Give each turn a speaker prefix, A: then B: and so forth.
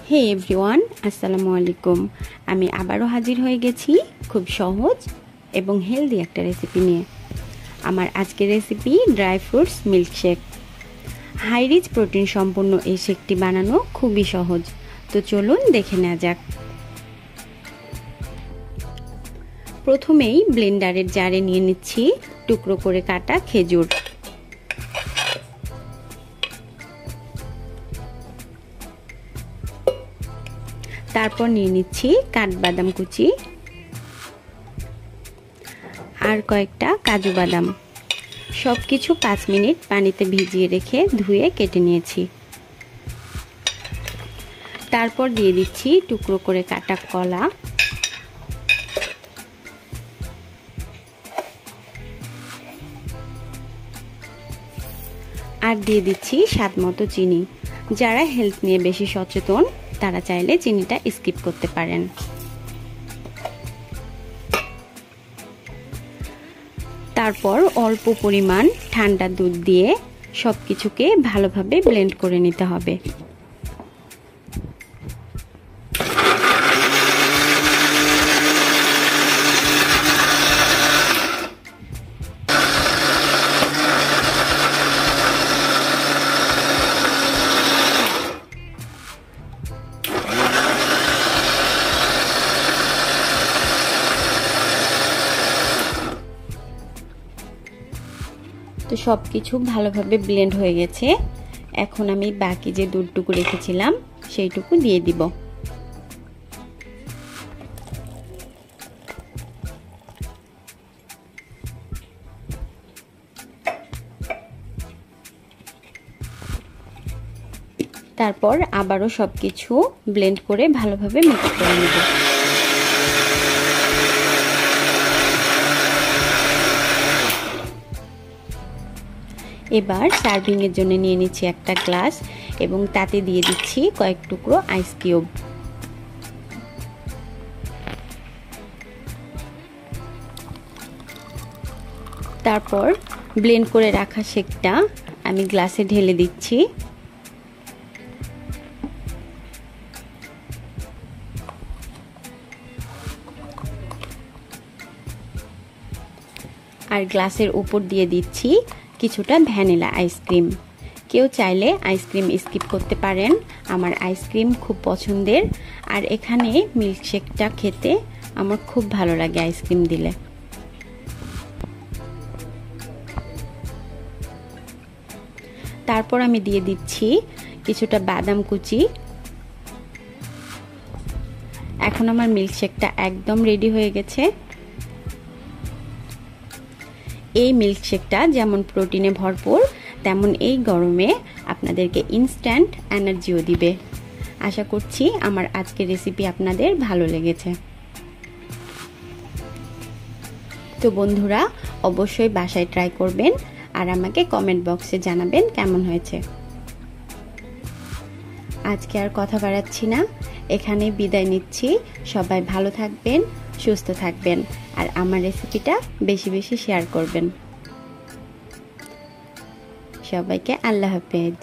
A: হে everyone, আসসালামু আলাইকুম। আমি আবারও হাজির হয়ে গেছি খুব সহজ এবং হেলদি একটা রেসিপি নিয়ে। আমার আজকের recipe dry fruits milkshake. High rich protein সম্পন্ন এই শেকটি বানানো খুবই সহজ, তো চলুন দেখে নেওয়া যাক। প্রথমেই ব্লেন্ডারের জারে নিয়ে নিচ্ছি টুকরো করে কাটা খেজুর। তারপর নিয়ে নিচ্ছি কাঠবাদাম কুচি আর কয়েকটা কাজু বাদাম। সব কিছু 5 মিনিট পানিতে ভিজিয়ে রেখে ধুয়ে কেটে নিয়েছি। তারপর দিয়ে দিচ্ছি টুকরো করে কাটা কলা, আর দিয়ে দিচ্ছি স্বাদ মতো চিনি। যারা হেলথ নিয়ে বেশি সচেতন তারা চাইলে চিনিটা স্কিপ করতে পারেন। তারপর অল্প পরিমাণ ঠান্ডা দুধ দিয়ে সবকিছুকে ভালোভাবে ব্লেন্ড করে নিতে হবে। তো সব কিছু ভালোভাবে ব্লেন্ড হয়ে গেছে। এখন আমি বাকি যে দুধটুকু রেখেছিলাম সেইটুকু দিয়ে দিব। তারপর আবারও সব কিছু ব্লেন্ড করে ভালোভাবে মিক্স করে নেব। এবার সার্ভিং এর জন্য নিয়ে নিচ্ছি একটা গ্লাস এবং তাতে দিয়ে দিচ্ছি কয়েক টুকরো আইস কিউব। তারপর ব্লেন্ড করে রাখা শেকটা আমি গ্লাসে ঢেলে দিচ্ছি। আর গ্লাসের উপর দিয়ে দিচ্ছি কিছুটা ভ্যানিলা আইসক্রিম। কেউ চাইলে আইসক্রিম স্কিপ করতে পারেন, আমার আইসক্রিম খুব পছন্দের। আর এখানে মিল্কশেকটা খেতে আমার খুব ভালো লাগে আইসক্রিম দিলে। তারপর আমি দিয়ে দিচ্ছি কিছুটা বাদাম কুচি। এখন আমার মিল্কশেকটা একদম রেডি হয়ে গেছে। এই মিল্কশেকটা যেমন প্রোটিনে ভরপুর তেমন এই গরমে আপনাদেরকে ইনস্ট্যান্ট এনার্জিও দিবে। আশা করছি আমার আজকের রেসিপি আপনাদের ভালো লেগেছে। তো বন্ধুরা, অবশ্যই বাসায় ট্রাই করবেন আর আমাকে কমেন্ট বক্সে জানাবেন কেমন হয়েছে। আজকে আর কথা বাড়াচ্ছি না, এখানে বিদায় নিচ্ছি। সবাই ভালো থাকবেন, সুস্থ থাকবেন আর আমার রেসিপিটা বেশি বেশি শেয়ার করবেন। সবাইকে আল্লাহ হাফেজ।